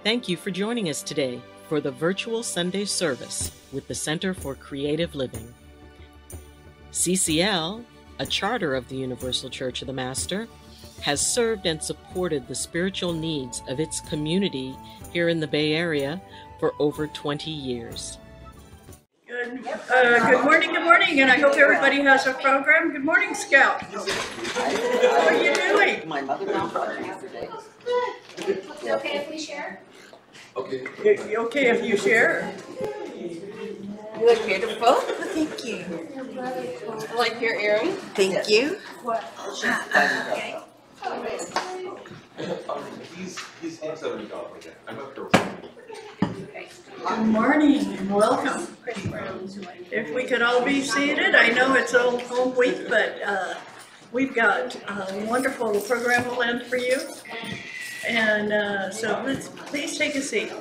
Thank you for joining us today for the virtual Sunday service with the Center for Creative Living. CCL, a charter of the Universal Church of the Master, has served and supported the spiritual needs of its community here in the Bay Area for over 20 years. Good morning, and I hope everybody has a program. Good morning, Scout. How are you doing? My mother yesterday. Is it okay if we share? Okay. Okay if you share. You look beautiful. Thank you. I like your earring. Thank you. Okay. He's $70. I'm up here. Good morning and welcome. If we could all be seated, I know it's Old Home Week, but we've got a wonderful program planned for you. And so please take a seat.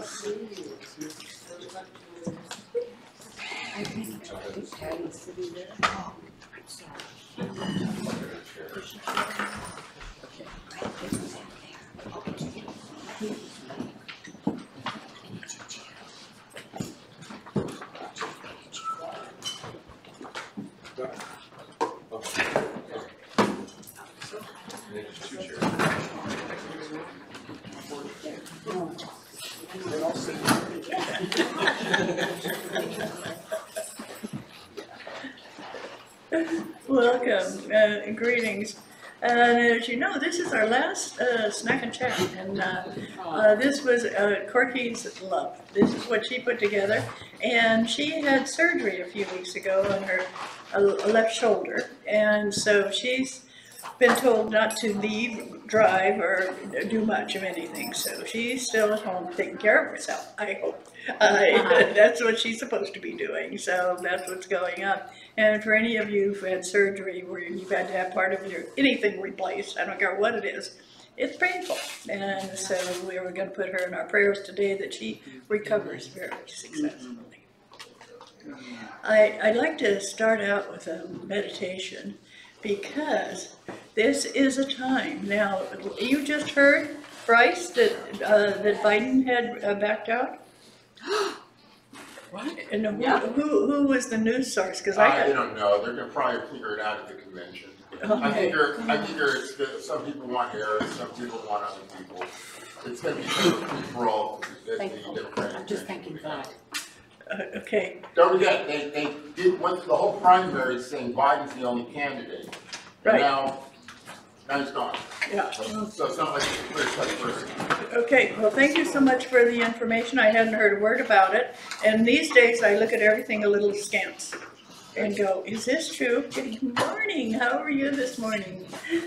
Welcome, greetings. As you know, this is our last snack and chat, and this was Corky's love. This is what she put together, and she had surgery a few weeks ago on her left shoulder, and so she's been told not to leave, drive, or do much of anything. So she's still at home taking care of herself, I hope. That's what she's supposed to be doing, so that's what's going on. And for any of you who've had surgery where you've had to have part of your anything replaced, I don't care what it is, it's painful. And so we were going to put her in our prayers today that she recovers very successfully. I'd like to start out with a meditation because this is a time. Now, you just heard, Bryce, that Biden had backed out? What? And who was the news source? Because I don't know. They're going to probably figure it out at the convention. Okay. I figure it's that some people want Harris, some people want other people. It's going to be for all the Democratic. I'm just thanking God. Okay. Don't forget, they went through the whole primary saying Biden's the only candidate. Right. Now he's gone. Yeah. So it's not like a clear-cut person. Okay, well, thank you so much for the information. I hadn't heard a word about it. And these days, I look at everything a little askance and go, is this true? Good morning. How are you this morning?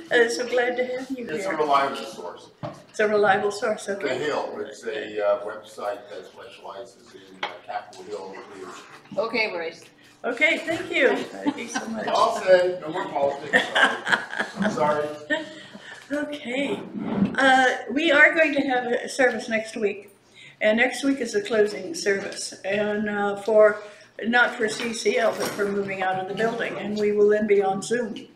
So glad to have you here. It's a reliable source. It's a reliable source, The okay. Hill, it's a website that specializes in Capitol Hill news. Okay, Bryce. Okay, thank you. Thank you so much. All said, no more politics. Sorry. Okay, we are going to have a service next week, and next week is a closing service, and not for CCL, but for moving out of the building, and we will then be on Zoom.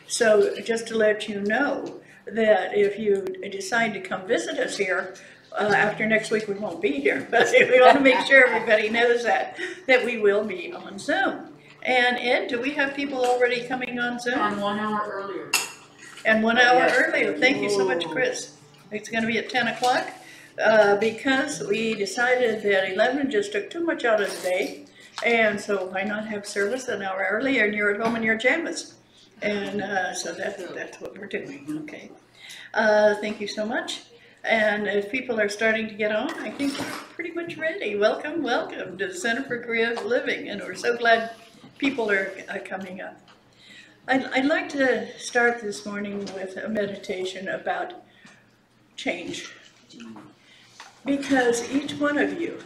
So just to let you know that if you decide to come visit us here, after next week we won't be here, but we want to make sure everybody knows that we will be on Zoom. And Ed, do we have people already coming on Zoom? And 1 hour earlier. And 1 hour earlier. Thank you so much, Chris. It's going to be at 10 o'clock because we decided that 11 just took too much out of the day. And so why not have service an hour earlier and you're at home in your pajamas? And so that's what we're doing. Okay. Thank you so much. And if people are starting to get on, I think we're pretty much ready. Welcome, welcome to the Center for Creative Living. And we're so glad people are coming up. I'd like to start this morning with a meditation about change, because each one of you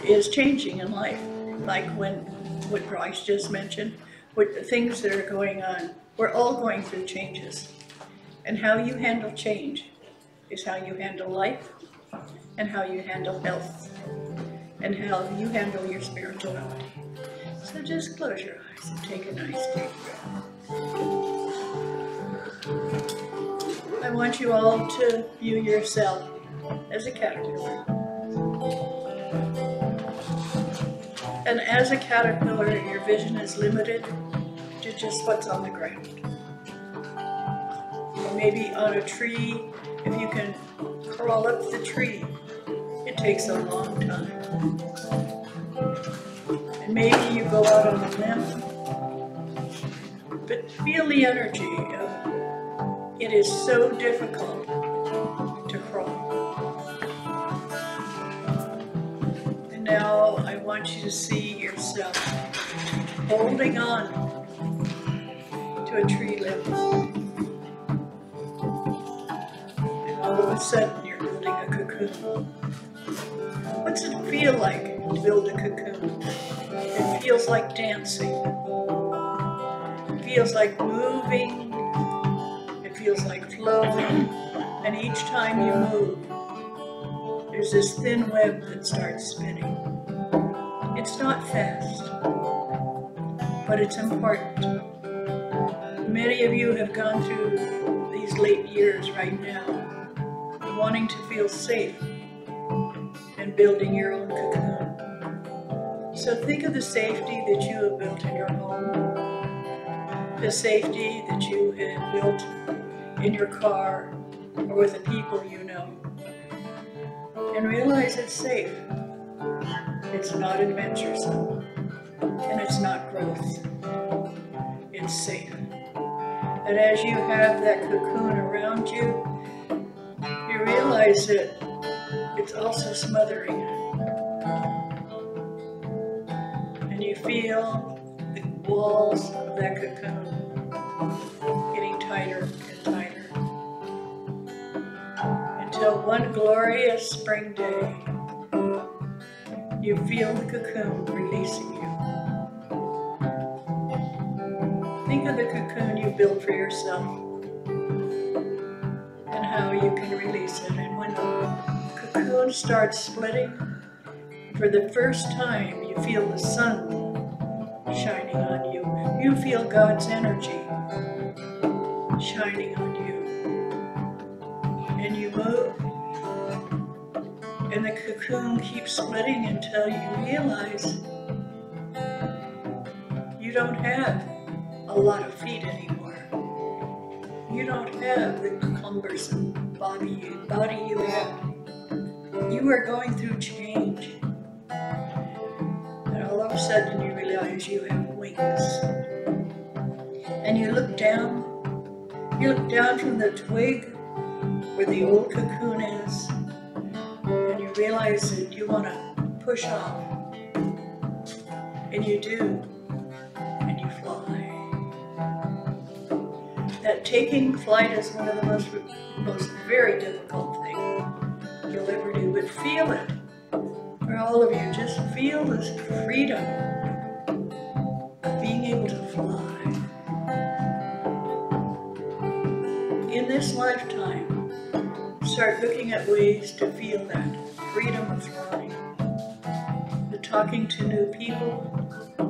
is changing in life, like what Bryce just mentioned, what the things that are going on. We're all going through changes, and how you handle change is how you handle life, and how you handle health, and how you handle your spirituality. So just close your eyes and take a nice deep breath. I want you all to view yourself as a caterpillar. And as a caterpillar, your vision is limited to just what's on the ground. Or maybe on a tree, if you can crawl up the tree, it takes a long time. And maybe you go out on a limb, but feel the energy of it is so difficult to crawl. And now I want you to see yourself holding on to a tree limb. And all of a sudden you're building a cocoon. What's it feel like to build a cocoon? It feels like dancing. It feels like moving. It feels like flowing. And each time you move, there's this thin web that starts spinning. It's not fast, but it's important. Many of you have gone through these late years right now, wanting to feel safe and building your own cocoon. So think of the safety that you have built in your home, the safety that you have built in your car or with the people you know, and realize it's safe. It's not adventuresome, and it's not growth. It's safe. And as you have that cocoon around you, you realize that it's also smothering. And you feel the walls of that cocoon getting tighter and tighter. Until one glorious spring day, you feel the cocoon releasing you. Think of the cocoon you built for yourself and how you can release it. And when the cocoon starts splitting, for the first time you feel the sun shining on you. You feel God's energy shining on you. And you move, and the cocoon keeps splitting until you realize you don't have a lot of feet anymore. You don't have the cumbersome body you had. You are going through change. And all of a sudden you realize you have wings. And you look down from the twig where the old cocoon is, and you realize that you want to push off. And you do, and you fly. That taking flight is one of the most very difficult things you'll ever do, but feel it. For all of you, just feel this freedom of being able to fly. In this lifetime, start looking at ways to feel that freedom of flying, the talking to new people,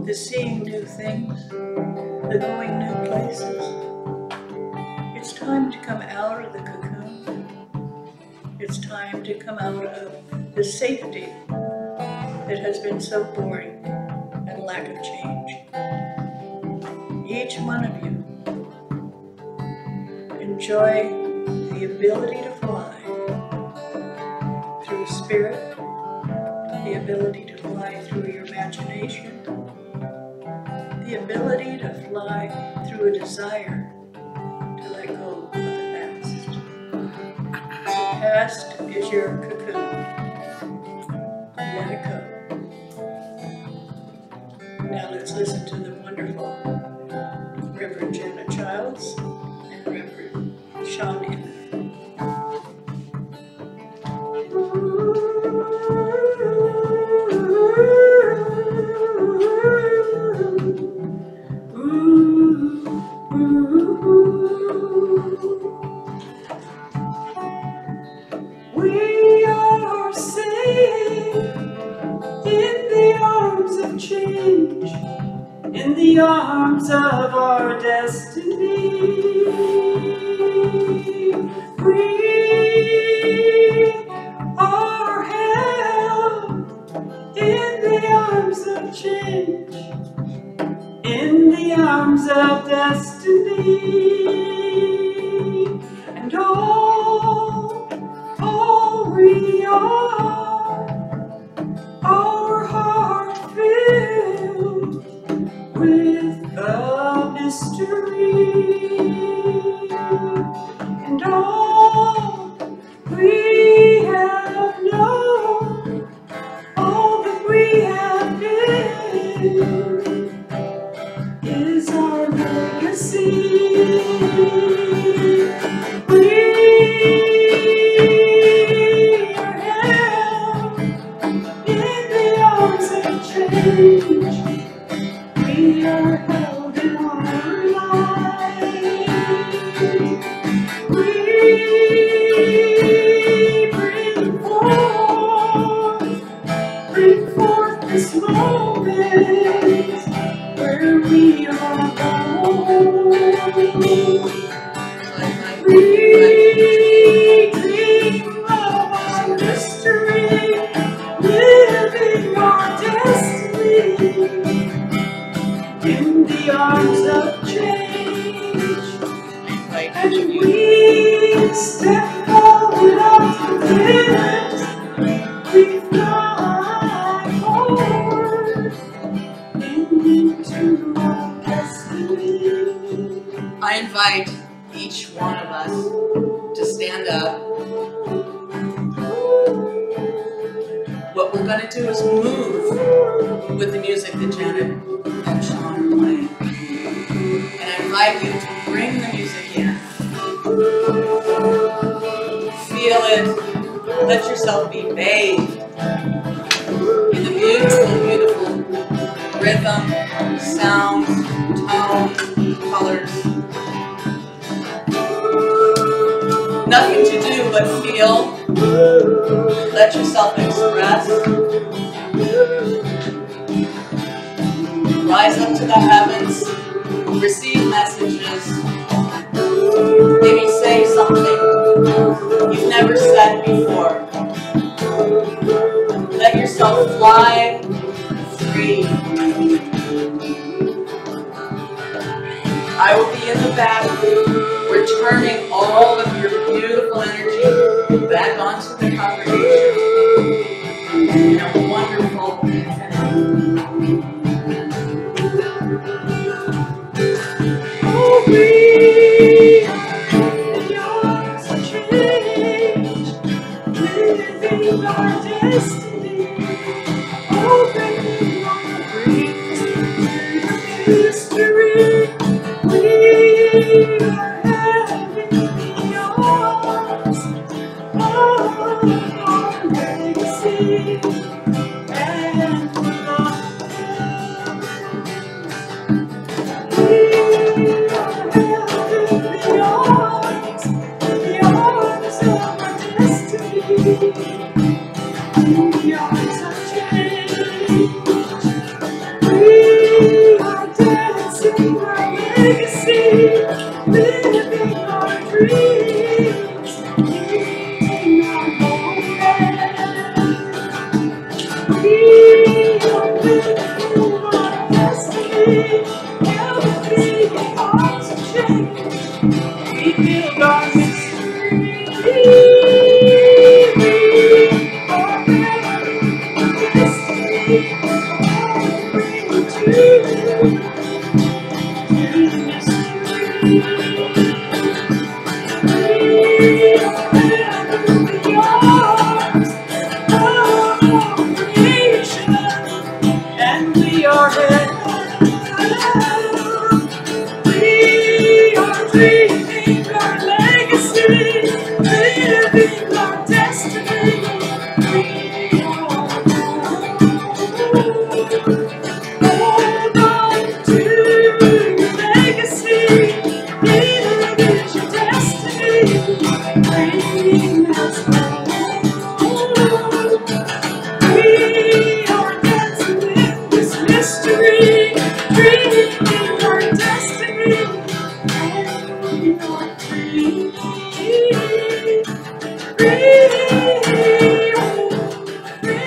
the seeing new things, the going new places. It's time to come out of the cocoon. It's time to come out of the safety that has been so boring and lack of change. Each one of you, enjoy the ability to fly through spirit, the ability to fly through your imagination, the ability to fly through a desire to let go of the past. The past is your cocoon. Let it go. Now let's listen to the wonderful Reverend Janet Childs and Reverend Sean Inman. We are safe in the arms of change, in the arms of our destiny. Free, the arms of change, in the arms of destiny, and all we are, our heart filled with a mystery, and all we have known, all that we have been, is our legacy. We are held in the arms of change. We are held in our lives. We bring forth this moment where we are born. We dream of our mystery, living our destiny in the arms of change. And we step forward onto this, we fly forward into our destiny. I invite each one of us to stand up. What we're going to do is move with the music that Janet and Sean are playing. And I invite you to bring the music in. Feel it. Let yourself be bathed in the beautiful, beautiful rhythm, sounds, tones, colors. Nothing to do but feel. Let yourself express. Rise up to the heavens. Receive messages. Maybe say something you've never said before. Let yourself fly free. I will be in the back, returning all of your beautiful energy back onto the congregation in a wonderful infinity. Oh, we are the arms of change, living our destiny, opening our dreams to mystery. We are having the arms of our legacy and love. We are held in the arms of our destiny, the arms of change. We are dancing our legacy, living our dreams, meeting our moment. We are living our destiny, healthy arms of change. We build our mystery. We are living our destiny, bring to and we are held. We are dreaming our legacy, living our destiny. We are hold on to your legacy, living your destiny. Bring us home. We are dancing in this mystery, dreaming our destiny, and we are free. Free, free.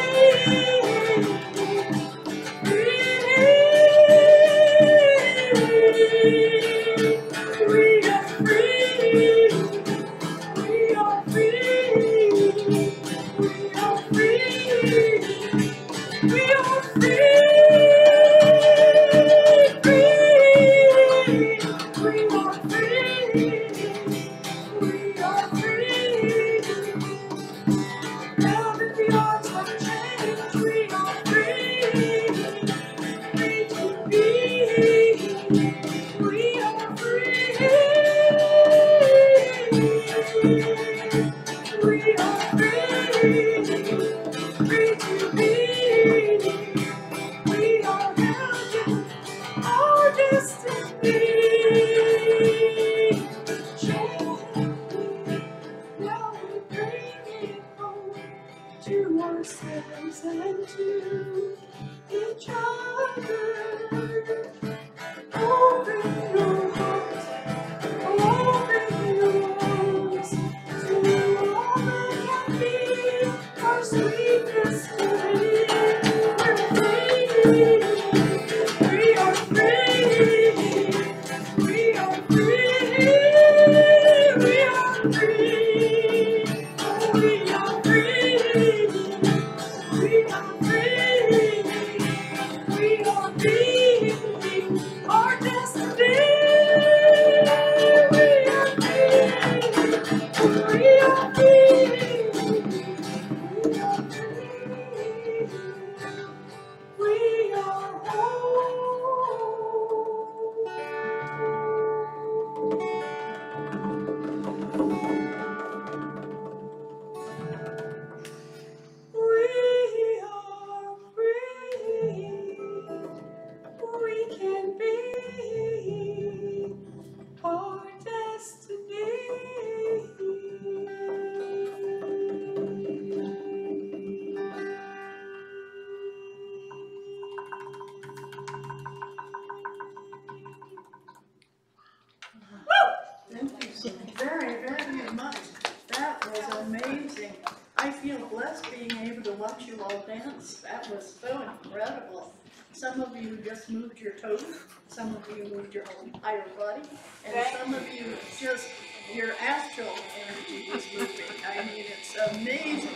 watch you all dance. That was so incredible. Some of you just moved your toes, some of you moved your whole entire body, and some of you just, your astral energy was moving. I mean, it's amazing.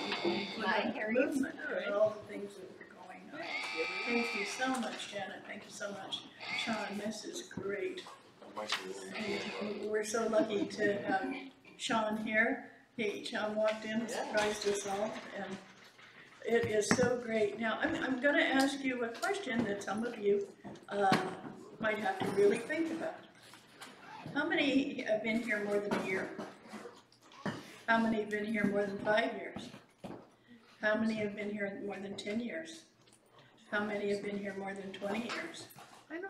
Movement and all the things that were going on. Thank you so much, Janet. Thank you so much, Sean. This is great. And we're so lucky to have Sean here. Sean walked in, surprised us all, and it is so great. Now, I'm going to ask you a question that some of you might have to really think about. How many have been here more than a year? How many have been here more than 5 years? How many have been here more than 10 years? How many have been here more than 20 years? I know.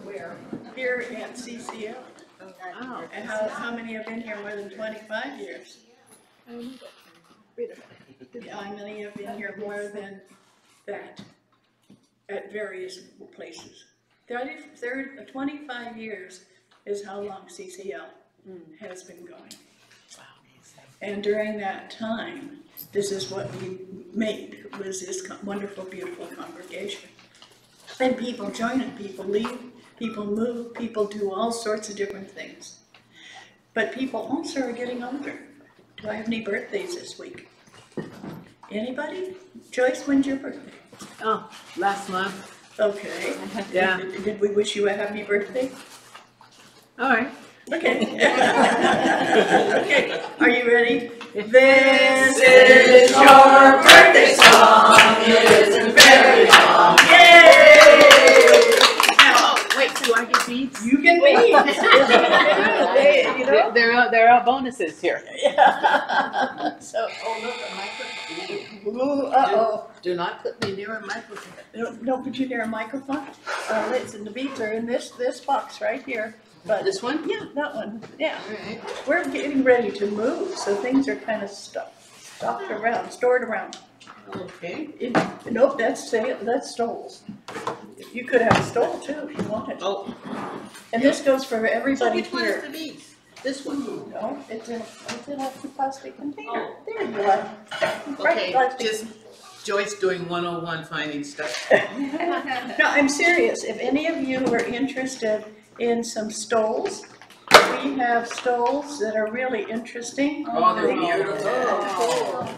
Where? Here at CCL. Oh. And how many have been here more than 25 years? How many have been here more than that at various places? 25 years is how long CCL has been going. And during that time, this is what we made, was this wonderful, beautiful congregation. And people join it, people leave, people move, people do all sorts of different things. But people also are getting older. Do I have any birthdays this week? Anybody? Joyce, when's your birthday? Oh, last month. Okay. Yeah. Did we wish you a happy birthday? All right. Okay. Okay, are you ready? This is your birthday song. It isn't very long. Yay! Now, Wait, do I get beads? you get beads. You know? There are bonuses here. Yeah. So, oh look, a microphone. Ooh, uh-oh. Do not put me near a microphone. Don't put you near a microphone. Listen, the beads are in this box right here. But This one? yeah, that one. Yeah. All right. We're getting ready to move, so things are kind of stopped around, stored around. Okay. Nope, that's stoles. You could have a stole too if you wanted. Oh. And this goes for So everybody which one is here. the beads? This one? No, it's in a plastic container. There you are. Right, Okay, plastic. just Joyce doing 101 finding stuff. No, I'm serious. If any of you are interested in some stoles, we have stoles that are really interesting. Oh, they're beautiful.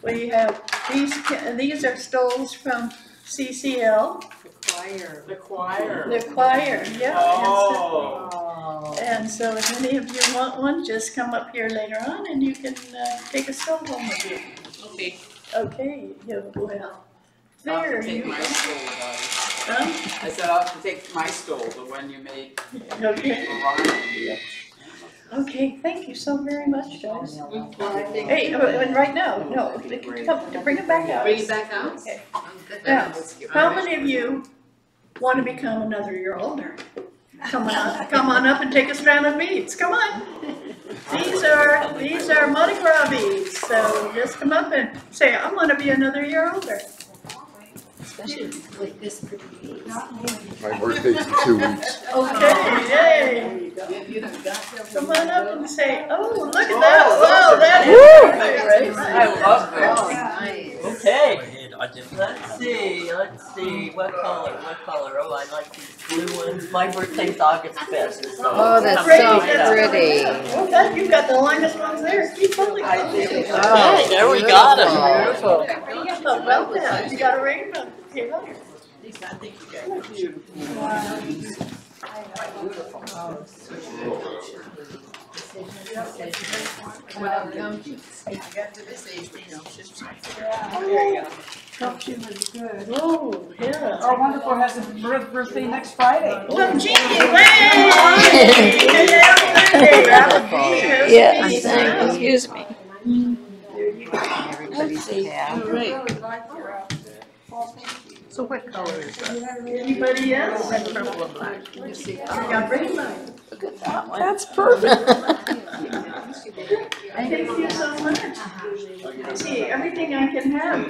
We have these are stoles from CCL. The choir. The choir, yeah. Oh. And so if any of you want one, just come up here later on and you can take a stole home with you. Okay. Okay, yeah, well, I'll there have to take you my go. stole, darling. Huh? I said I'll have to take my stole, the one you made Okay. for Ron. Okay, thank you so very much, guys. Hey, Hey, and right now, no, come, bring it back out. bring it back out? Okay. Yeah. How many of you want to become another year older? Come on up and take a strand of beads. Come on. These are Mardi Gras beads. So just come up and say, I want to be another year older. Especially with this pretty face. My birthday's in 2 weeks. Okay, yay. You done got them. Come on up and say, oh, look at that. Whoa, that is perfect. I love Oh, this. nice. Okay, let's see, what color? Oh, I like these blue ones. My birthday's August 5th. So Oh, that's Great, so that's pretty. Oh, God, you've got the longest ones there. Keep holding I on. think it's Oh, okay, there we got it. beautiful. Oh, well done. You got a rainbow. Here, look. Lisa, I think you got it. Beautiful. Welcome. I got to this age, you know, just. There you go. Oh, yeah. Our wonderful has a birthday next Friday. Well, Jeannie, hey! Yes, excuse me. So what color is that? Anybody else? Red, purple, and black. You got rainbow. That's perfect. Thank you so much. See, everything I can have,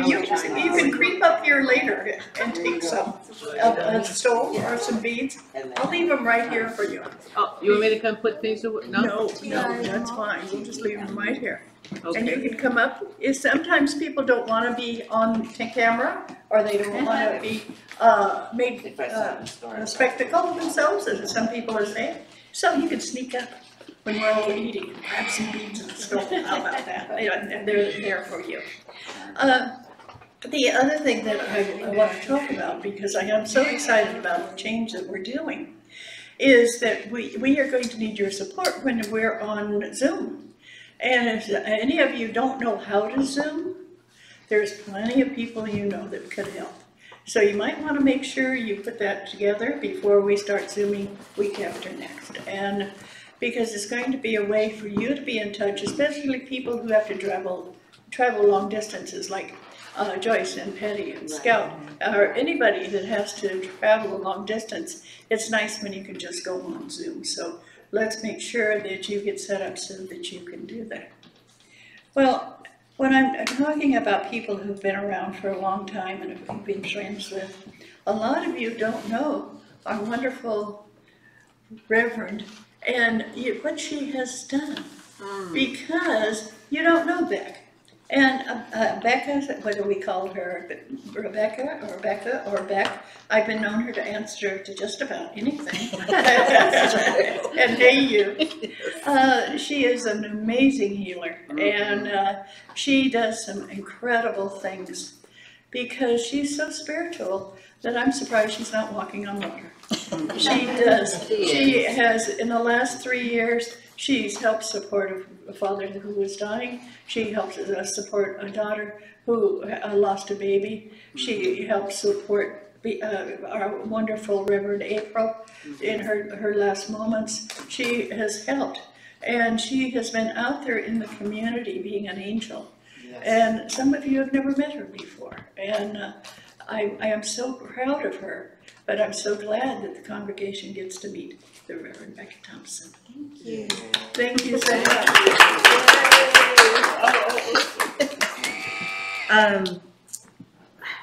you can creep up here later and take some of a stone or some beads. I'll leave them right here for you. Oh, you want me to come put things away? No? No, that's fine, we'll just leave them right here. And you Okay. can come up, sometimes people don't wanna be on camera, or they don't wanna be, made, a spectacle of themselves, as some people are saying. So you can sneak up when we're all eating, and grab some beads and stuff, how about that? And they're there for you. The other thing that I want to talk about, because I am so excited about the change that we're doing, is that we are going to need your support when we're on Zoom. And if any of you don't know how to Zoom, there's plenty of people you know that could help. So you might want to make sure you put that together before we start Zooming week after next. And because it's going to be a way for you to be in touch, especially people who have to travel long distances, like Joyce and Petty and Scout, or anybody that has to travel a long distance. It's nice when you can just go on Zoom. So let's make sure that you get set up so that you can do that. Well, when I'm talking about people who've been around for a long time and have been friends with, a lot of you don't know our wonderful Reverend and what she has done, because you don't know Beck. And Becca, whether we call her Rebecca or Becca or Beck, I've been known her to answer to just about anything. And hey you. She is an amazing healer, and she does some incredible things because she's so spiritual that I'm surprised she's not walking on water. She does. She has, in the last 3 years, she's helped support a father who was dying. She helps us support a daughter who lost a baby. She helps support our wonderful Reverend April in her last moments. She has helped, and she has been out there in the community being an angel. Yes. And some of you have never met her before, and I am so proud of her. But I'm so glad that the congregation gets to meet the Reverend Becca Thompson. Thank you. Thank you so much.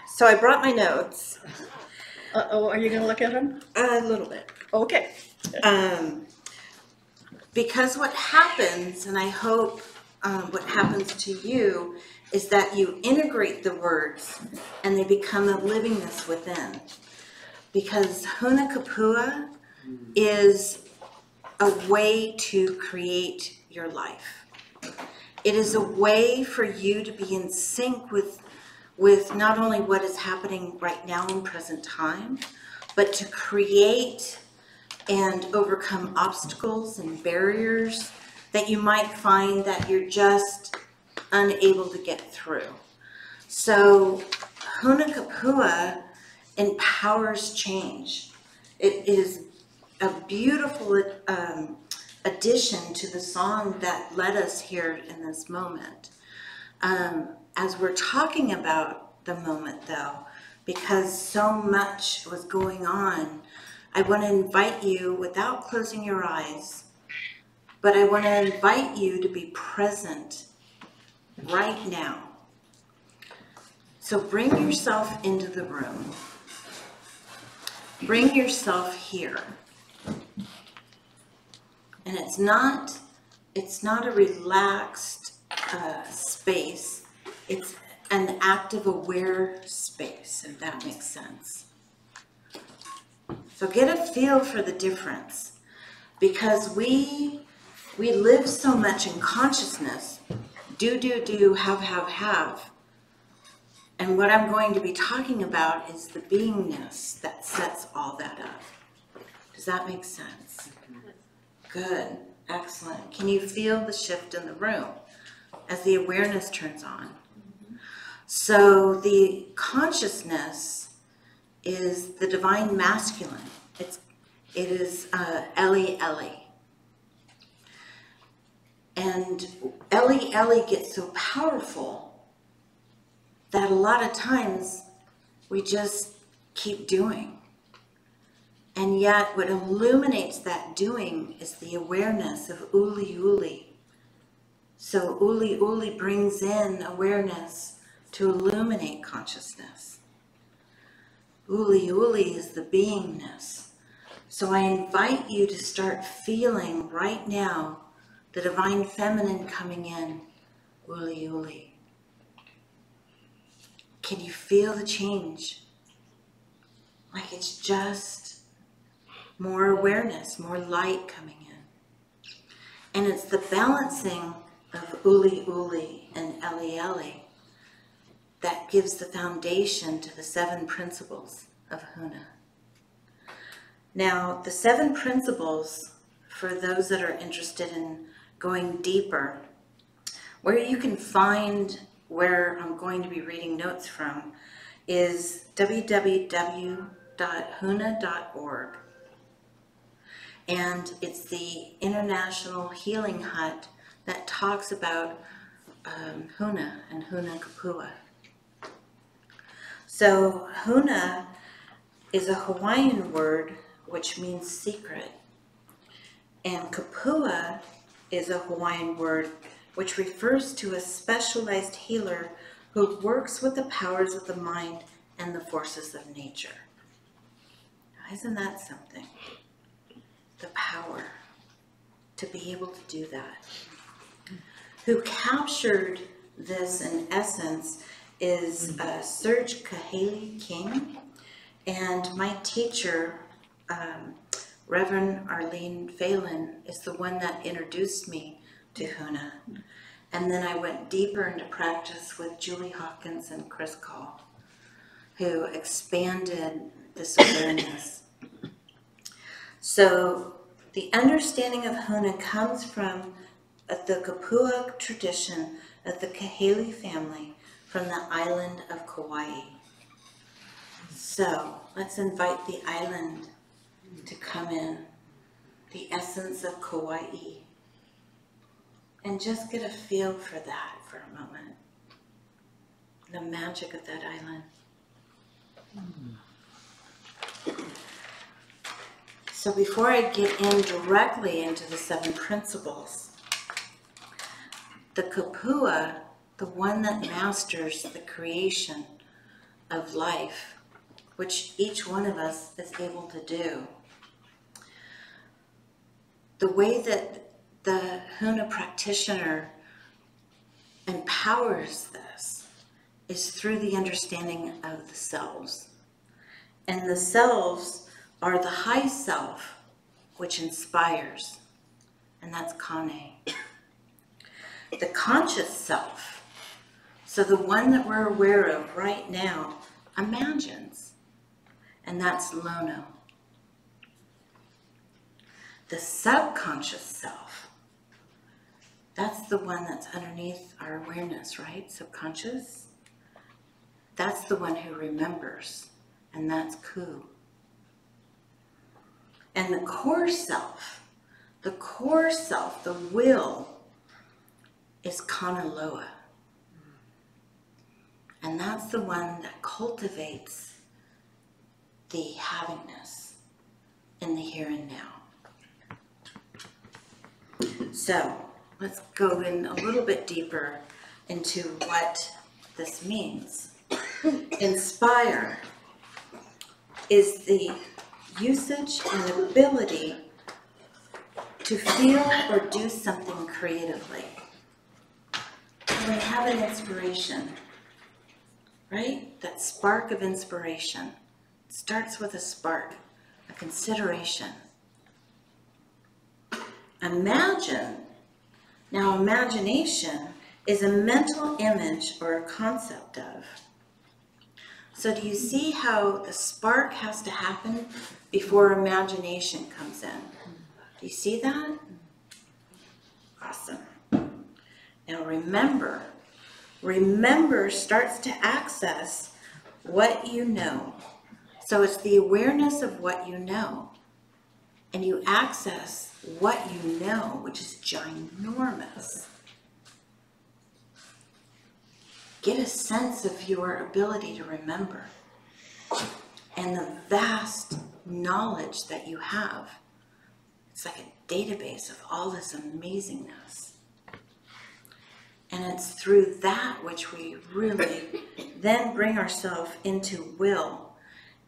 So I brought my notes. Uh-oh, are you going to look at them? A little bit. Okay. Because what happens, and I hope what happens to you, is that you integrate the words and they become a livingness within. Because Huna Kapua is a way to create your life. It is a way for you to be in sync with not only what is happening right now in present time, but to create and overcome obstacles and barriers that you might find that you're just unable to get through. So Huna Kapua empowers change. It is a beautiful addition to the song that led us here in this moment. As we're talking about the moment though, because so much was going on, I want to invite you, without closing your eyes, but I want to invite you to be present right now. So bring yourself into the room. Bring yourself here. And it's not a relaxed space. It's an active, aware space, if that makes sense. So get a feel for the difference, because we live so much in consciousness. Do, have. And what I'm going to be talking about is the beingness that sets all that up. Does that make sense? Good, excellent. Can you feel the shift in the room as the awareness turns on? So the consciousness is the divine masculine. It is Eli Eli. And Eli Eli gets so powerful that a lot of times we just keep doing. And yet what illuminates that doing is the awareness of Uli Uli. So Uli Uli brings in awareness to illuminate consciousness. Uli Uli is the beingness. So I invite you to start feeling right now the divine feminine coming in, Uli Uli. Can you feel the change? Like it's just more awareness, more light coming in. And it's the balancing of Uli Uli and Eli Eli that gives the foundation to the 7 principles of Huna. Now, the 7 principles, for those that are interested in going deeper, where you can find where I'm going to be reading notes from is www.huna.org. And it's the International Healing Hut that talks about Huna and Huna Kapua. So Huna is a Hawaiian word which means secret. And Kapua is a Hawaiian word which refers to a specialized healer who works with the powers of the mind and the forces of nature. Now, isn't that something? The power to be able to do that. Who captured this in essence is Serge Kahale King, and my teacher, Reverend Arlene Phelan, is the one that introduced me to Huna. And then I went deeper into practice with Julie Hawkins and Chris Call, who expanded this awareness. So the understanding of Huna comes from the Kapua tradition of the Kahale family from the island of Kauai. So let's invite the island to come in, the essence of Kauai, and just get a feel for that for a moment. The magic of that island. So before I get in directly into the 7 principles, the Kapua, the one that masters the creation of life, which each one of us is able to do. The way that the Huna practitioner empowers this is through the understanding of the selves. And the selves are the high self, which inspires, and that's Kane. The conscious self, so the one that we're aware of right now, imagines, and that's Lono. The subconscious self, that's the one that's underneath our awareness, right? Subconscious. That's the one who remembers, and that's Ku. And the core self, the will, is Kanaloa. And that's the one that cultivates the havingness in the here and now. So let's go in a little bit deeper into what this means. Inspire is the usage and ability to feel or do something creatively. When we have an inspiration, right? That spark of inspiration starts with a spark, a consideration. Imagine. Now, imagination is a mental image or a concept of. So do you see how the spark has to happen before imagination comes in? Do you see that? Awesome. Now remember starts to access what you know. So it's the awareness of what you know. And you access what you know, which is ginormous. Get a sense of your ability to remember and the vast knowledge that you have. It's like a database of all this amazingness. And it's through that which we really then bring ourselves into will.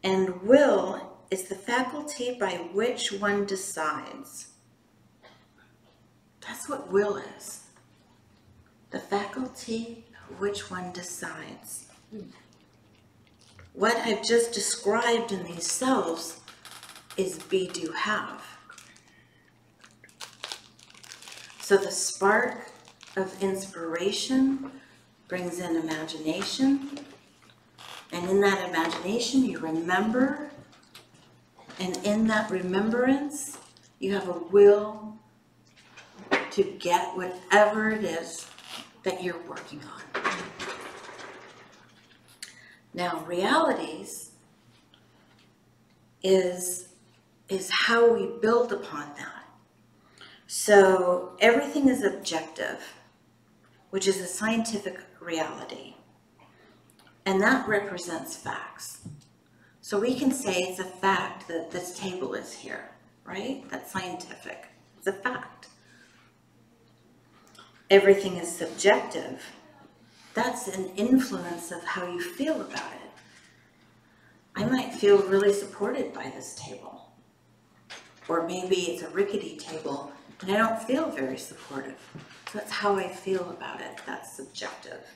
And will is the faculty by which one decides. That's what will is. The faculty of which one decides. What I've just described in these selves is be, do, have. So the spark of inspiration brings in imagination, and in that imagination you remember, and in that remembrance you have a will to get whatever it is that you're working on. Now, realities is how we build upon that. So everything is objective, which is a scientific reality. And that represents facts. So we can say it's a fact that this table is here, right? That's scientific. It's a fact. Everything is subjective. That's an influence of how you feel about it. I might feel really supported by this table. Or maybe it's a rickety table and I don't feel very supportive. So that's how I feel about it. That's subjective.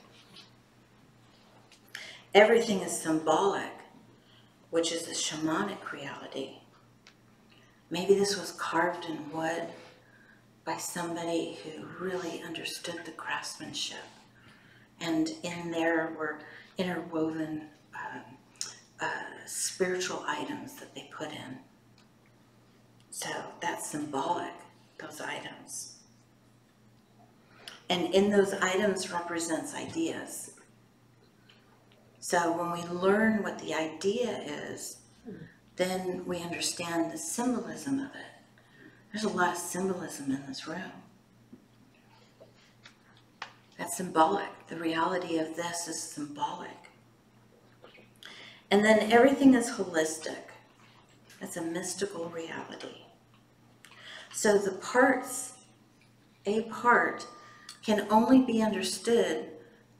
Everything is symbolic, which is a shamanic reality. Maybe this was carved in wood by somebody who really understood the craftsmanship. And in there were interwoven spiritual items that they put in. So that's symbolic, those items. And in those items represents ideas. So when we learn what the idea is, then we understand the symbolism of it. There's a lot of symbolism in this room. That's symbolic. The reality of this is symbolic. And then everything is holistic. It's a mystical reality. So the parts, a part, can only be understood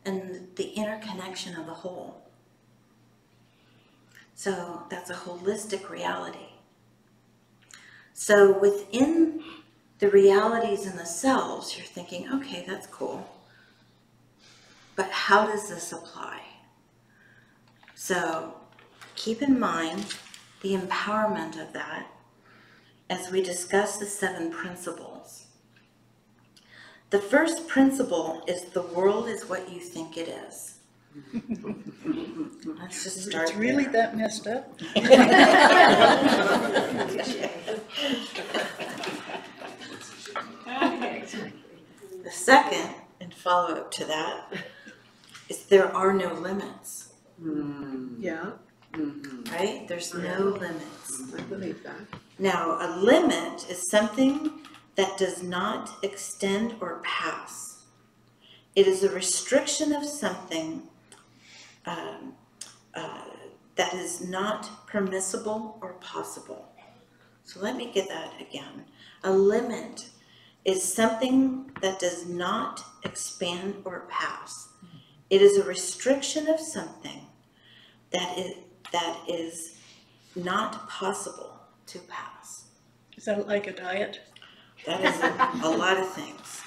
in the interconnection of the whole. So that's a holistic reality. So within the realities in the selves, you're thinking, okay, that's cool. But how does this apply? So keep in mind the empowerment of that as we discuss the 7 principles. The first principle is the world is what you think it is. Let's just start It's really there. that messed up? The second, and follow up to that, is there are no limits. Yeah. Right? There's no limits. I believe that. Now, a limit is something that does not extend or pass. It is a restriction of something that is not permissible or possible. So let me get that again. A limit is something that does not expand or pass. It is a restriction of something that is not possible to pass. Is that like a diet? That is a lot of things.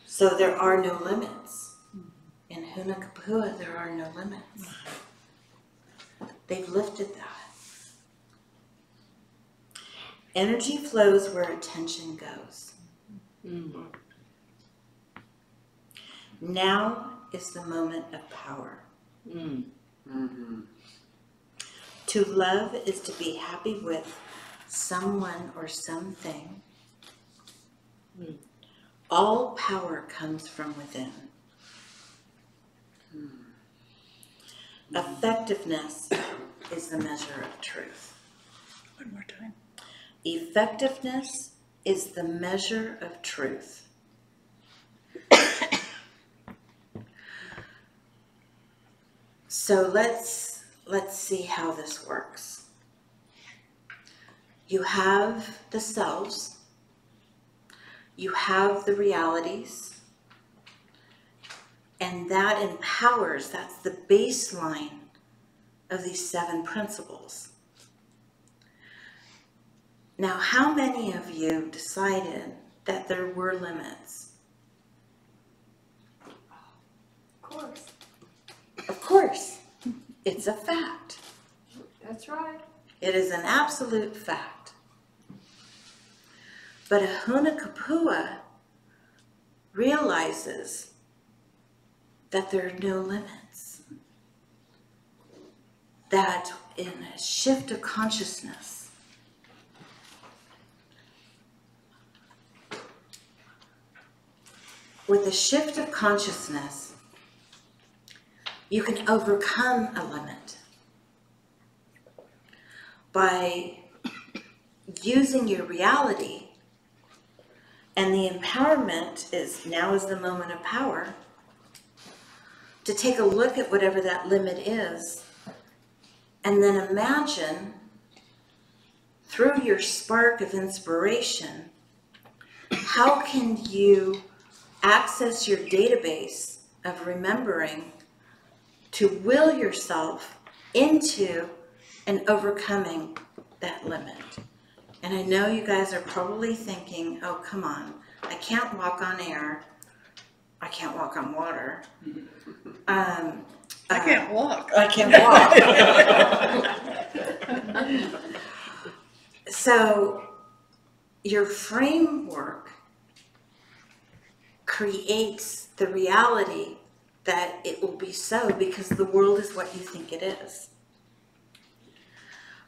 So there are no limits. In Huna Kapua, there are no limits. They've lifted that. Energy flows where attention goes. Now is the moment of power. To love is to be happy with someone or something. All power comes from within. Effectiveness is the measure of truth. One more time. Effectiveness is the measure of truth. So let's see how this works. You have the selves, you have the realities, And that empowers, that's the baseline of these 7 principles. Now, how many of you decided that there were limits? Of course. Of course, it's a fact. That's right. It is an absolute fact. But a Huna Kapua realizes that there are no limits. That in a shift of consciousness, with a shift of consciousness, you can overcome a limit by using your reality. And the empowerment is, now is the moment of power, to take a look at whatever that limit is, and then imagine, through your spark of inspiration, how can you access your database of remembering to will yourself into and overcoming that limit. And I know you guys are probably thinking, oh, come on, I can't walk on air. I can't walk on water. I can't walk. I can't walk. So your framework creates the reality that it will be so, because the world is what you think it is.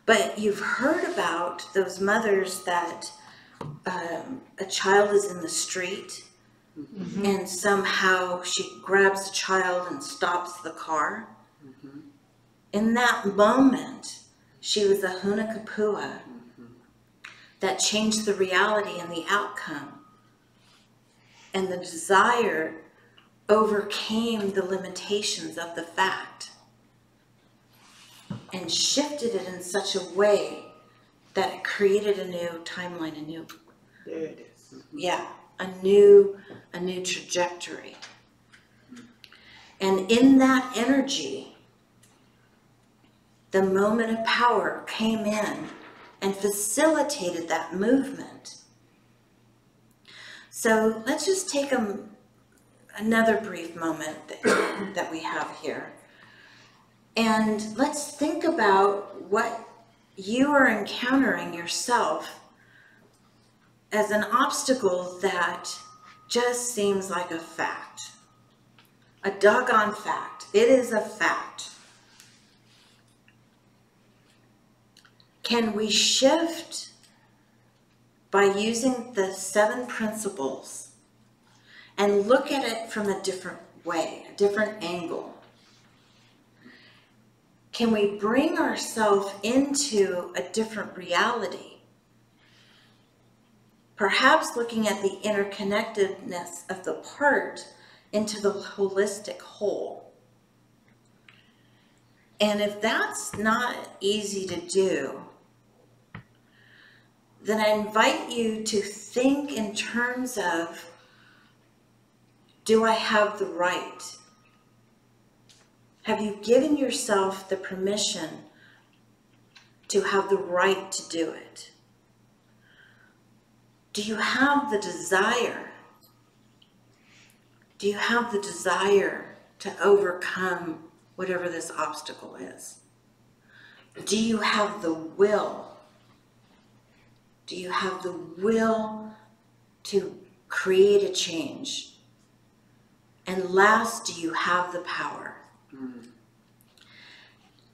But you've heard about those mothers that a child is in the street, and somehow she grabs the child and stops the car. In that moment, she was a Huna Kapua that changed the reality and the outcome. And the desire overcame the limitations of the fact and shifted it in such a way that it created a new timeline, a new, There it is. yeah, a new trajectory. And in that energy, the moment of power came in and facilitated that movement. So let's just take another brief moment that we have here. And let's think about what you are encountering yourself as an obstacle that just seems like a fact. A doggone fact. It is a fact. Can we shift by using the 7 principles and look at it from a different way, a different angle? Can we bring ourselves into a different reality? Perhaps looking at the interconnectedness of the part into the holistic whole. And if that's not easy to do, then I invite you to think in terms of, do I have the right? Have you given yourself the permission to have the right to do it? Do you have the desire? Do you have the desire to overcome whatever this obstacle is? Do you have the will? Do you have the will to create a change? And last, do you have the power?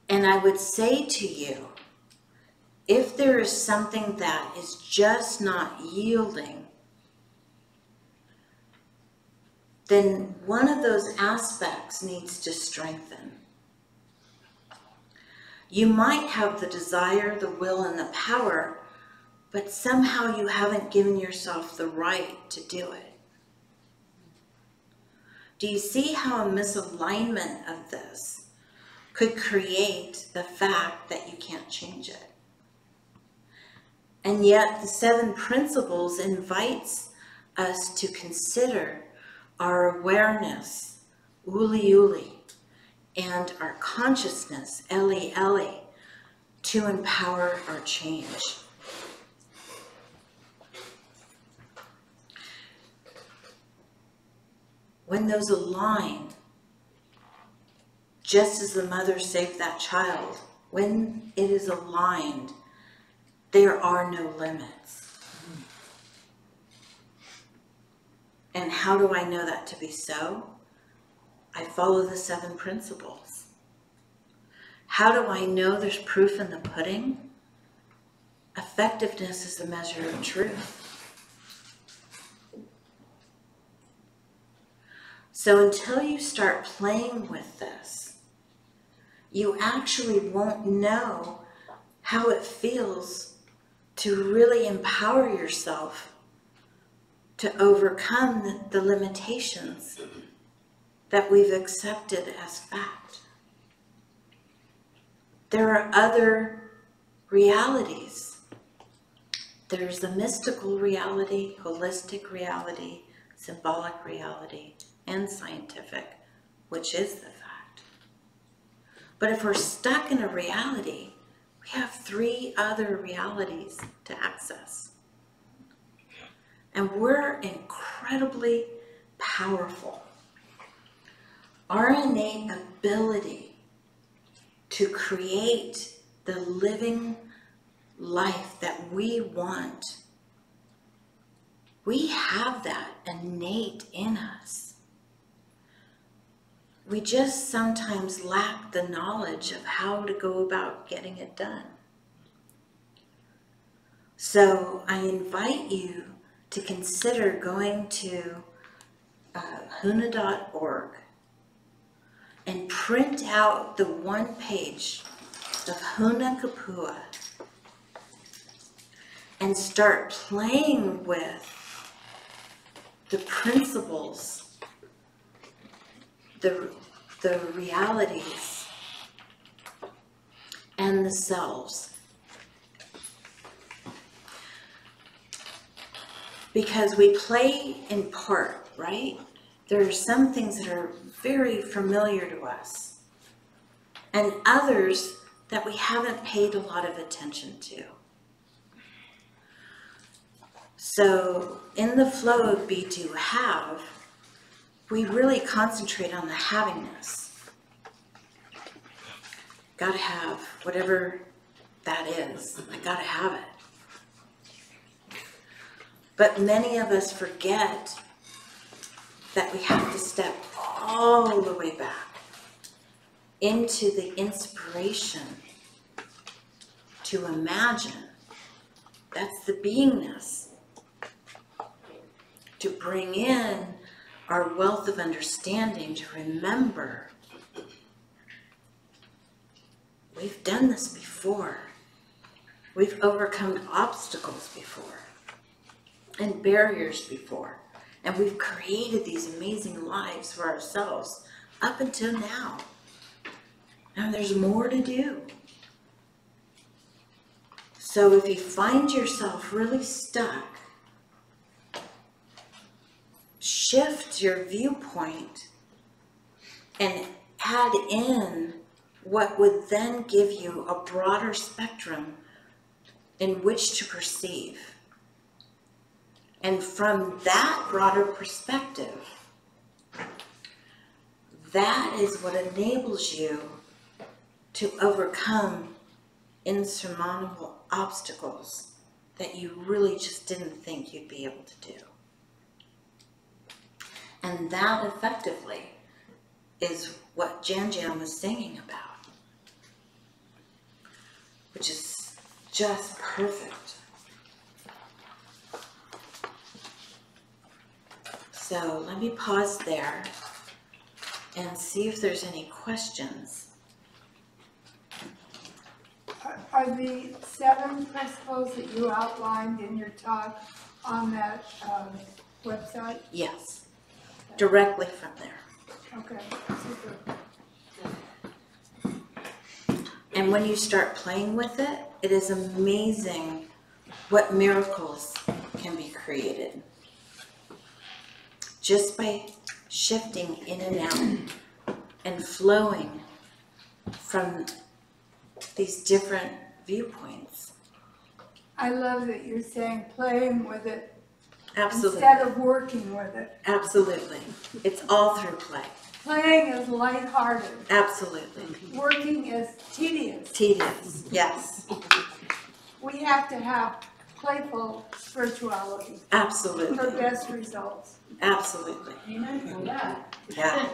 And I would say to you, if there is something that is just not yielding, then one of those aspects needs to strengthen. You might have the desire, the will, and the power, but somehow you haven't given yourself the right to do it. Do you see how a misalignment of this could create the fact that you can't change it? And yet the 7 principles invites us to consider our awareness Uli Uli, and our consciousness, Eli Eli, to empower our change. When those align, just as the mother saved that child, when it is aligned, there are no limits. And how do I know that to be so? I follow the 7 principles. How do I know there's proof in the pudding? Effectiveness is a measure of truth. So until you start playing with this, you actually won't know how it feels to really empower yourself to overcome the limitations that we've accepted as fact. There are other realities. There's a mystical reality, holistic reality, symbolic reality, and scientific, which is the fact. But if we're stuck in a reality, we have 3 other realities to access. And we're incredibly powerful. Our innate ability to create the living life that we want, we have that innate in us. We just sometimes lack the knowledge of how to go about getting it done. So I invite you to consider going to huna.org and print out the 1 page of Huna Kapua and start playing with the principles, the realities, and the selves. Because we play in part, right? There are some things that are very familiar to us, and others that we haven't paid a lot of attention to. So in the flow of be, do, have, we really concentrate on the havingness. Gotta have whatever that is. I gotta have it. But many of us forget that we have to step all the way back into the inspiration to imagine. That's the beingness. To bring in our wealth of understanding, to remember we've done this before. We've overcome obstacles before and barriers before. And we've created these amazing lives for ourselves up until now. And there's more to do. So if you find yourself really stuck, shift your viewpoint and add in what would then give you a broader spectrum in which to perceive. And from that broader perspective, that is what enables you to overcome insurmountable obstacles that you really just didn't think you'd be able to do. And that effectively is what Jan Jan was singing about, which is just perfect. So let me pause there and see if there's any questions. Are the 7 principles that you outlined in your talk on that website? Yes, directly from there. Okay, super. And when you start playing with it, it is amazing what miracles can be created just by shifting in and out and flowing from these different viewpoints. I love that you're saying playing with it Absolutely. instead of working with it. Absolutely. It's all through play. Playing is lighthearted. Absolutely. Working is tedious. Tedious, yes. We have to have playful spirituality Absolutely. for best results. Absolutely. Amen for that. Yeah.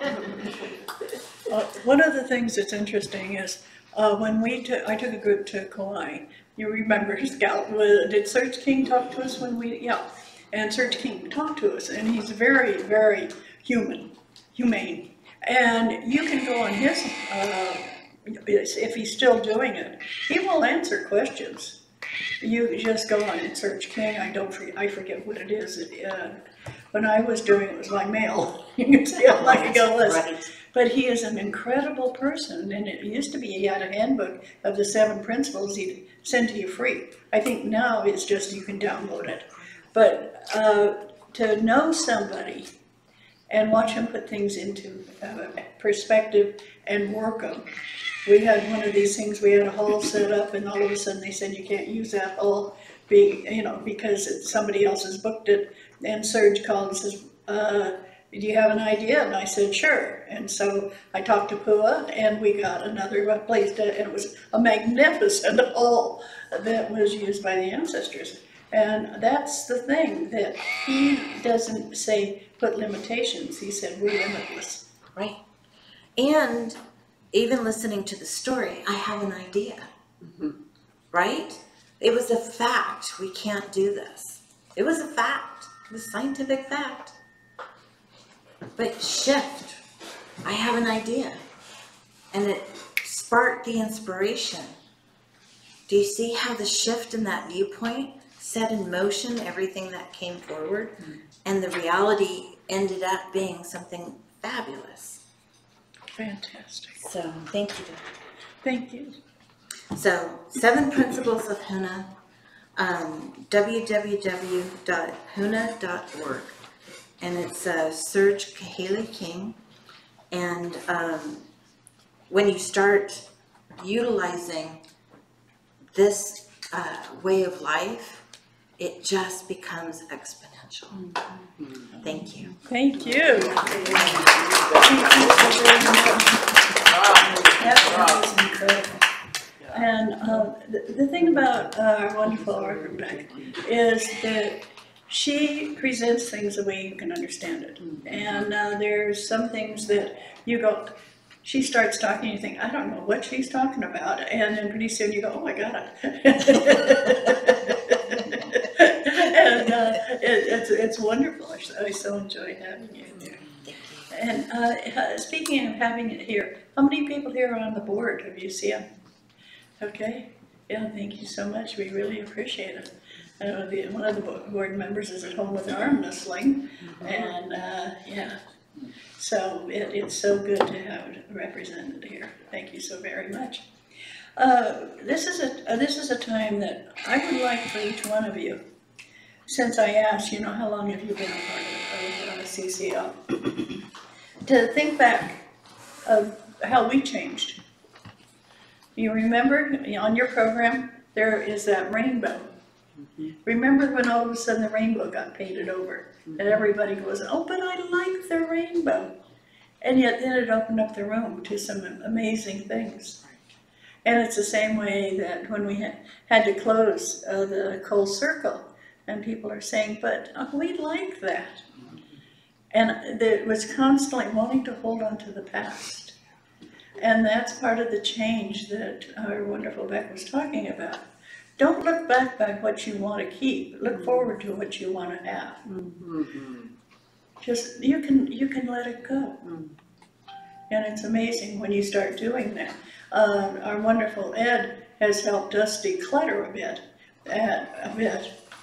One of the things that's interesting is when I took a group to Kauai. You remember Scout? Did Serge King talk to us when we? Yeah, and Serge King talked to us, and he's very, very humane. And you can go on his, if he's still doing it, he will answer questions. You just go on and Serge King. I forget what it is. When I was doing it was by mail. You can see how long ago it was. Right. But he is an incredible person, and it used to be he had a handbook of the 7 principles he'd send to you free. I think now it's just you can download it. But to know somebody and watch him put things into perspective and work them. We had one of these things, we had a hall set up, and all of a sudden they said you can't use that hall because somebody else has booked it. And Serge called and says, do you have an idea? And I said, sure. And so I talked to Pua, and we got another place, and it was a magnificent hall that was used by the ancestors. And that's the thing, that he doesn't say put limitations. He said we're limitless. Right. And even listening to the story, I have an idea. Mm-hmm. Right? It was a fact. We can't do this. It was a fact. It was scientific fact. But shift. I have an idea. And it sparked the inspiration. Do you see how the shift in that viewpoint set in motion everything that came forward? Mm-hmm. And the reality ended up being something fabulous. Fantastic. So, thank you. Thank you. So, 7 Principles of Huna, www.huna.org. And it's Serge Kahele King. And when you start utilizing this way of life, it just becomes exponential. Mm-hmm. Thank you. Thank you. That was incredible. And the thing about our wonderful Arthur Beck is that she presents things the way you can understand it. And there's some things that you go, she starts talking, you think, I don't know what she's talking about. And then pretty soon you go, oh, I got it. And it's wonderful. I so enjoy having you here. And speaking of having it here, how many people here are on the board? Have you seen them? Okay. Yeah, thank you so much. We really appreciate it. One of the board members is at home with an arm in a sling. And yeah, so it's so good to have it represented here. Thank you so very much. This is a time that I would like for each one of you, since I asked, how long have you been a part of CCL, to think back of how we changed. You remember on your program, there is that rainbow. Mm-hmm. Remember when all of a sudden the rainbow got painted over, mm-hmm. and everybody goes, oh, but I like the rainbow. And yet then it opened up the room to some amazing things. And it's the same way that when we had to close the coal circle, and people are saying, but we like that. And it was constantly wanting to hold on to the past. And that's part of the change that our wonderful Beck was talking about. Don't look back by what you want to keep. Look forward to what you want to have. Mm-hmm. Just, you can let it go. Mm-hmm. And it's amazing when you start doing that. Our wonderful Ed has helped us declutter a bit.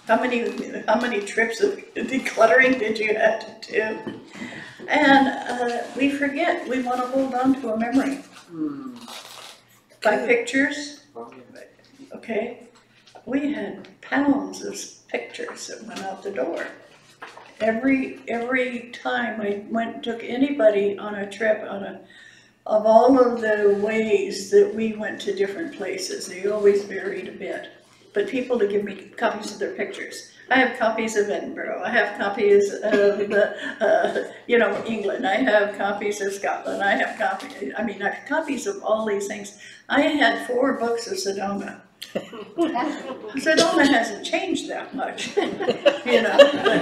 How many trips of decluttering did you have to do? And we forget, we want to hold on to a memory. By pictures, okay? We had pounds of pictures that went out the door. every time I took anybody on a trip of all of the ways that we went to different places, they always varied a bit. But people to give me copies of their pictures. I have copies of Edinburgh. I have copies of England. I have copies of Scotland. I have copies of all these things. I had 4 books of Sedona. Sedona hasn't changed that much, but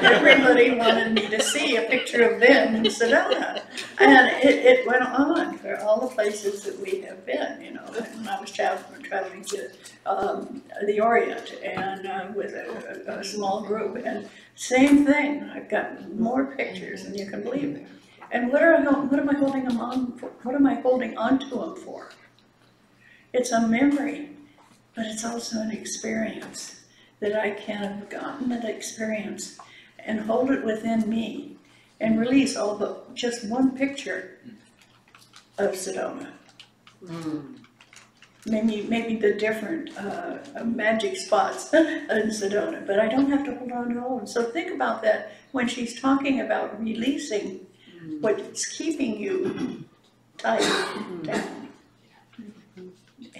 everybody wanted me to see a picture of them in Sedona. And it went on for all the places that we have been, when I was traveling to the Orient and with a small group. And same thing, I've got more pictures than you can believe. And what am I holding them on for? What am I holding onto them for? It's a memory. But it's also an experience that I can have gotten that experience and hold it within me and release all but just one picture of Sedona. Maybe the different magic spots in Sedona, but I don't have to hold on to all of them. So think about that when she's talking about releasing what's keeping you tight down.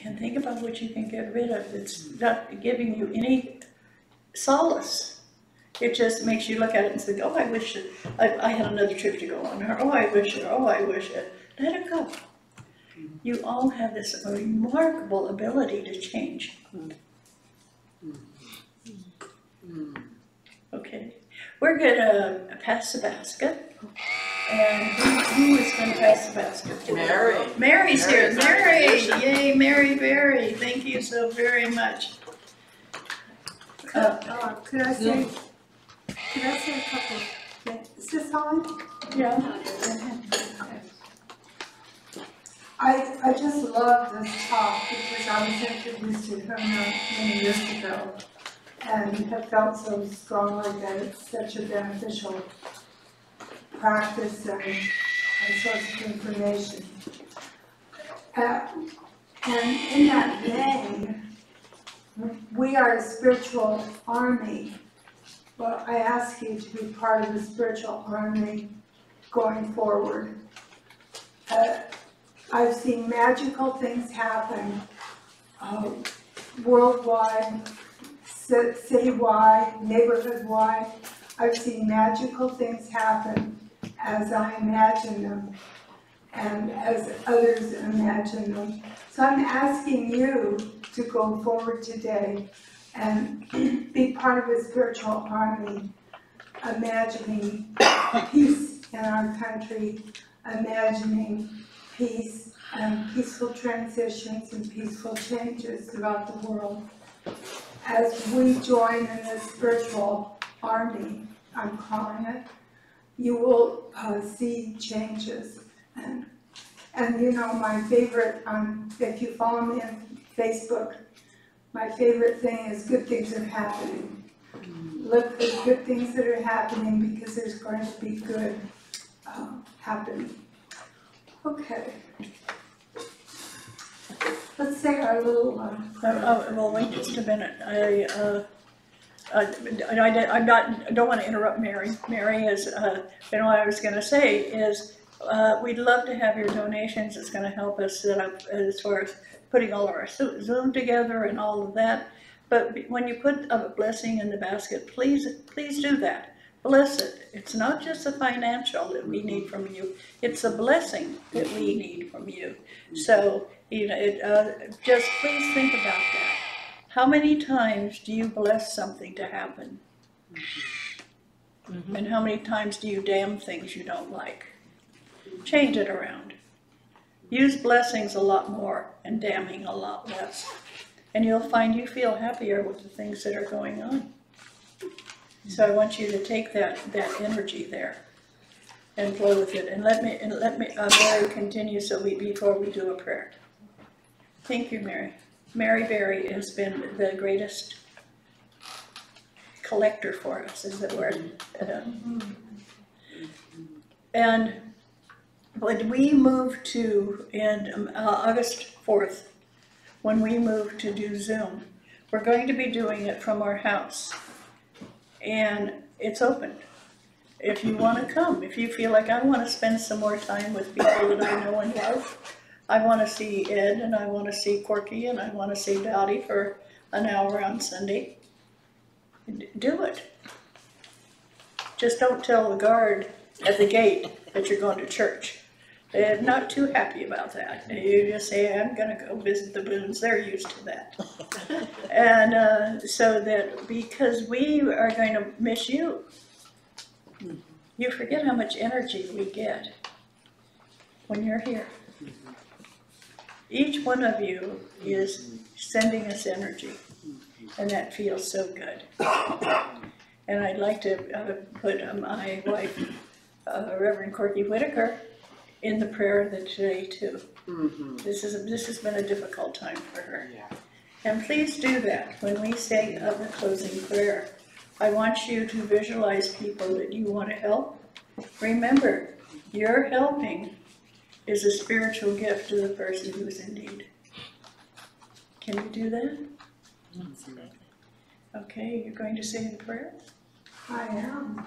And think about what you can get rid of. It's not giving you any solace. It just makes you look at it and think, oh, I wish I had another trip to go on. Or, oh, I wish it. Oh, I wish it. Let it go. You all have this remarkable ability to change. Okay. We're going to pass the basket. And who is going to pass the basket to? Mary. Mary's here. Mary! Yay, Mary Berry. Thank you so very much. Could I say a couple things? Is this on? Yeah. I just love this talk because I was introduced to Huna many years ago and have felt so strongly that it's such a beneficial practice and a source of information. And in that vein, we are a spiritual army. Well, I ask you to be part of the spiritual army going forward. I've seen magical things happen worldwide, citywide, neighborhood-wide. I've seen magical things happen as I imagine them and as others imagine them. So I'm asking you to go forward today and be part of a spiritual army, imagining peace in our country, imagining peace and peaceful transitions and peaceful changes throughout the world. As we join in this spiritual army, I'm calling it, you will see changes. And my favorite, if you follow me on Facebook, my favorite thing is good things are happening. Look for the good things that are happening because there's going to be good happening. Okay. Let's say our little. Well, wait just a minute. I don't want to interrupt Mary. Mary is. What I was going to say is, we'd love to have your donations. It's going to help us set up as far as putting all of our Zoom together and all of that. But when you put a blessing in the basket, please do that. Bless it. It's not just the financial that we need from you. It's a blessing that we need from you. So, just please think about that. How many times do you bless something to happen? And how many times do you damn things you don't like? Change it around. Use blessings a lot more and damning a lot less. And you'll find you feel happier with the things that are going on. So I want you to take that energy there and play with it. And let me Mary continue before we do a prayer. Thank you, Mary. Mary Berry has been the greatest collector for us, is the word. And when we moved to, in August 4th, when we moved to do Zoom, we're going to be doing it from our house. And it's open. if you want to come, if you feel like I want to spend some more time with people that I know and love, I want to see Ed and I want to see Corky and I want to see Dottie for an hour on Sunday, do it. Just don't tell the guard at the gate that you're going to church. They're not too happy about that. You just say, I'm going to go visit the Boones. They're used to that. And so that because we are going to miss you, you forget how much energy we get when you're here. Each one of you is sending us energy, and that feels so good. And I'd like to put my wife, Reverend Corky Whitaker, in the prayer of the today too. This has been a difficult time for her. And please do that when we say the closing prayer. I want you to visualize people that you want to help. Remember, your helping is a spiritual gift to the person who's in need. Can you do that? Okay, you're going to say the prayer? I am.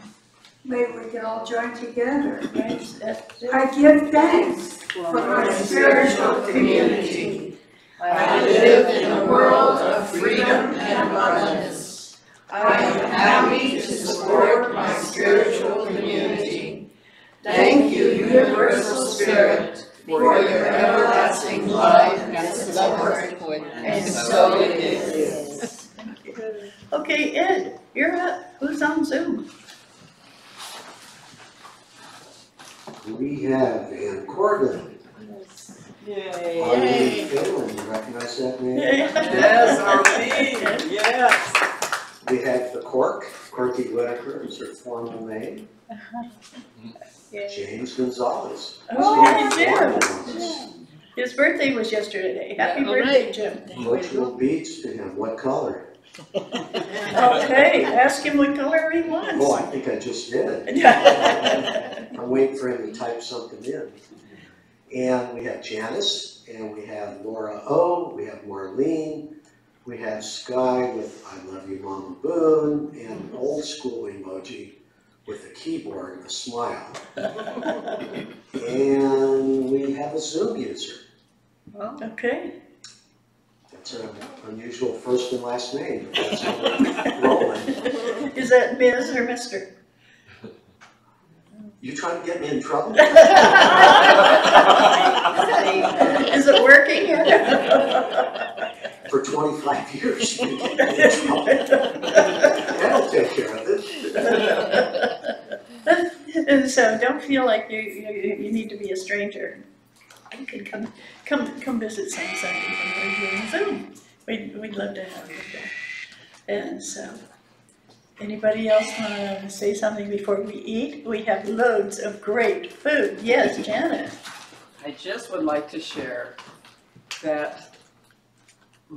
Maybe we can all join together. Yes, I give thanks for my spiritual community. I live in a world of freedom and abundance. I am happy to support my spiritual community. Thank you, Universal Spirit, for your everlasting love and support. And so it is. Okay, Ed, you're up. Who's on Zoom? We have Ann Corbin. Yay. Arlene Phelan, you recognize that name? Yes, Arlene, yes. We have the Corky Whitaker is her formal name. James Gonzalez. Oh, hey, Jim. His birthday was yesterday. Happy birthday, Jim. Virtual beats to him. What color? Okay, ask him what color he wants. Oh, I think I just did. I'm waiting for him to type something in. And we have Janice, and we have Laura O, we have Marlene, we have Sky with I Love You Mama Boone, and an old school emoji with a keyboard and a smile. And we have a Zoom user. Okay. That's an unusual first and last name. That's how we're rolling. Is that Ms. or Mr.? You trying to get me in trouble? Is it working? For 25 years, you get me in trouble. That'll take care of it. And so don't feel like you need to be a stranger. You can come visit some Sunday when we're doing Zoom. We'd love to have you there. And so, anybody else want to say something before we eat? We have loads of great food. Yes, Janet. I just would like to share that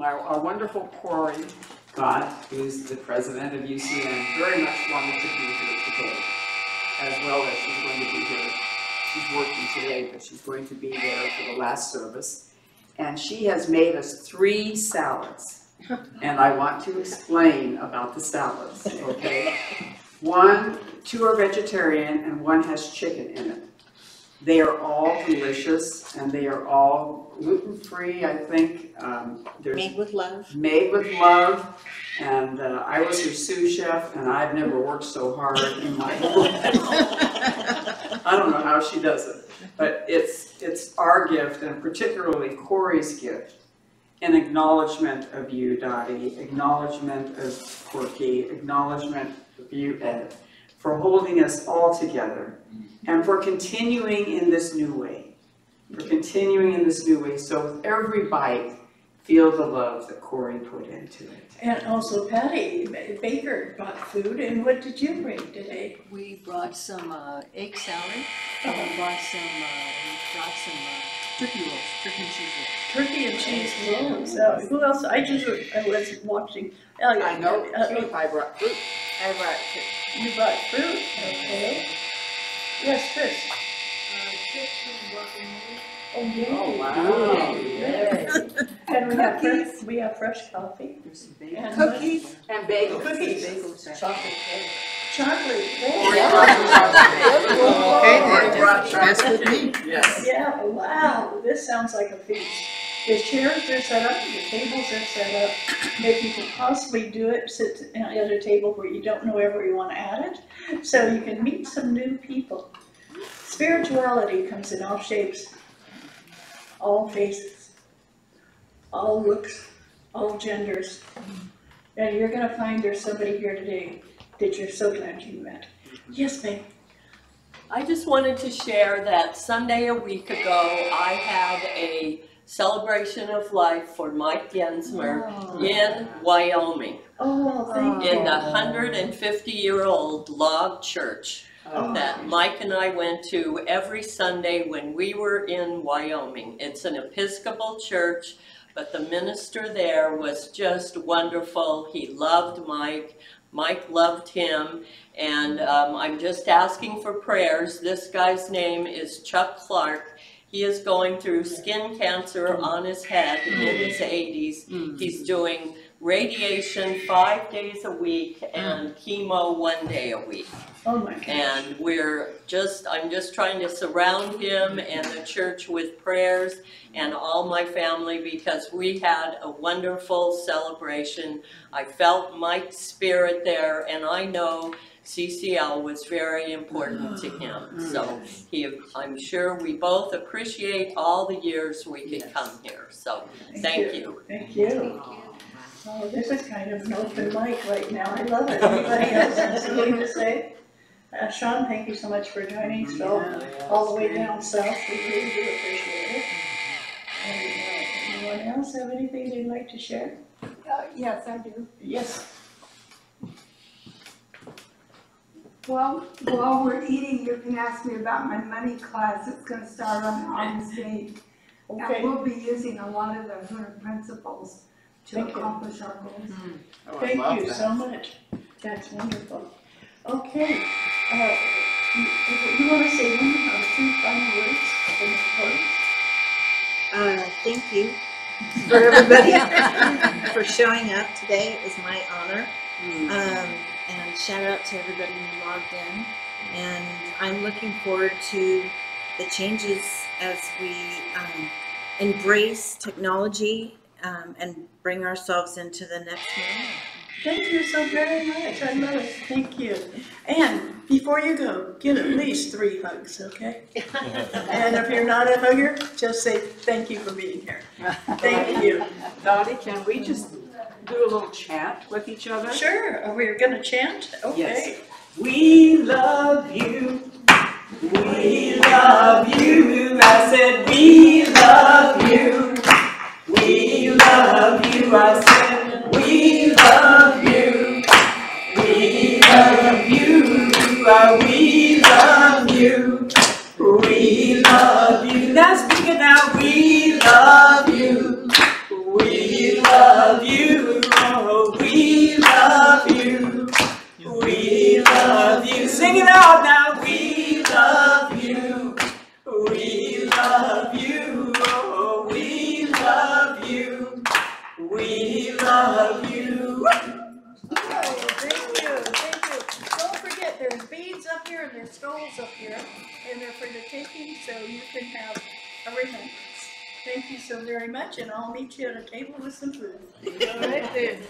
our wonderful Corey Gott, who's the president of UCN, very much wanted to be here today, as well as she's going to be here. She's working today, but she's going to be there for the last service. And she has made us 3 salads. And I want to explain about the salads, okay? 2 are vegetarian and 1 has chicken in it. They are all delicious and they are all gluten-free, I think. Made with love. Made with love. And I was her sous chef and I've never worked so hard in my life. I don't know how she does it, but it's our gift, and particularly Corey's gift, an acknowledgement of you, Dottie, acknowledgement of Corky, acknowledgement of you, Ed, for holding us all together, and for continuing in this new way. So with every bite, feel the love that Corey put into it. And also Patty Baker brought food. And what did you bring today? We brought some egg salad. We brought some turkey rolls, turkey and cheese rolls. Turkey and cheese rolls. Who else? I was watching. I know. I brought fruit. I brought fruit. You brought fruit. Okay. Yes, Chris. Chips and guacamole. Oh, yeah. Oh, wow. Yeah. And we have fresh coffee. And Cookies and bagels. Cookies. Chocolate cake. Chocolate cake. Okay, then, just mess with me. Yes. Yeah, wow, this sounds like a feast. The chairs are set up, the tables are set up. If you can possibly do it, sit at a table where you don't know where you want to add it, so you can meet some new people. Spirituality comes in all shapes, all faces, all looks, all genders. And you're gonna find there's somebody here today that you're so glad you met. Yes, babe. I just wanted to share that Sunday a week ago, I had a celebration of life for Mike Gensmer in Wyoming. Oh, thank you. In the 150-year-old log church that Mike and I went to every Sunday when we were in Wyoming. It's an Episcopal church, but the minister there was just wonderful. He loved Mike. Mike loved him, and I'm just asking for prayers. This guy's name is Chuck Clark. He is going through skin cancer on his head in his 80s. He's doing radiation 5 days a week and chemo 1 day a week. Oh my gosh. And I'm just trying to surround him and the church with prayers and all my family, because we had a wonderful celebration. I felt Mike's spirit there, and I know CCL was very important to him. So I'm sure we both appreciate all the years we could come here. So thank you. Thank you. Oh, this is kind of an open mic right now. I love it. Anybody else have something to say? Sean, thank you so much for joining. So all the way down south, we really do appreciate it. And anyone else have anything they'd like to share? Yes, I do. Yes. Well, while we're eating, you can ask me about my money class. It's going to start on August 8th. Okay. And we'll be using a lot of the 100 principles to accomplish our goals. Thank you so much. That's wonderful. Okay. You want to say one or two final words for the recording? Thank you for everybody for showing up today. It was my honor. And shout out to everybody who logged in. And I'm looking forward to the changes as we embrace technology and bring ourselves into the next moment. Thank you so very much. I love it. Thank you. And before you go, get at least 3 hugs, okay? And if you're not a hugger, just say thank you for being here. Thank you. Dottie, can we just do a little chant with each other? Sure. Are we going to chant? Okay. Yes. We love you. We love you. I said we love you. We love you. I said we love you. We love you. We love you. We love you. Now speak it now. We love you. We love you. Oh, we love you. We love you. Sing it out now. We love you. We love you. Oh, we love you. We love you. Oh, thank you. Thank you. Don't forget, there's beads up here and there's skulls up here, and they're for the taking, so you can have a remembrance. Thank you so very much, and I'll meet you at a table with some food. All right then.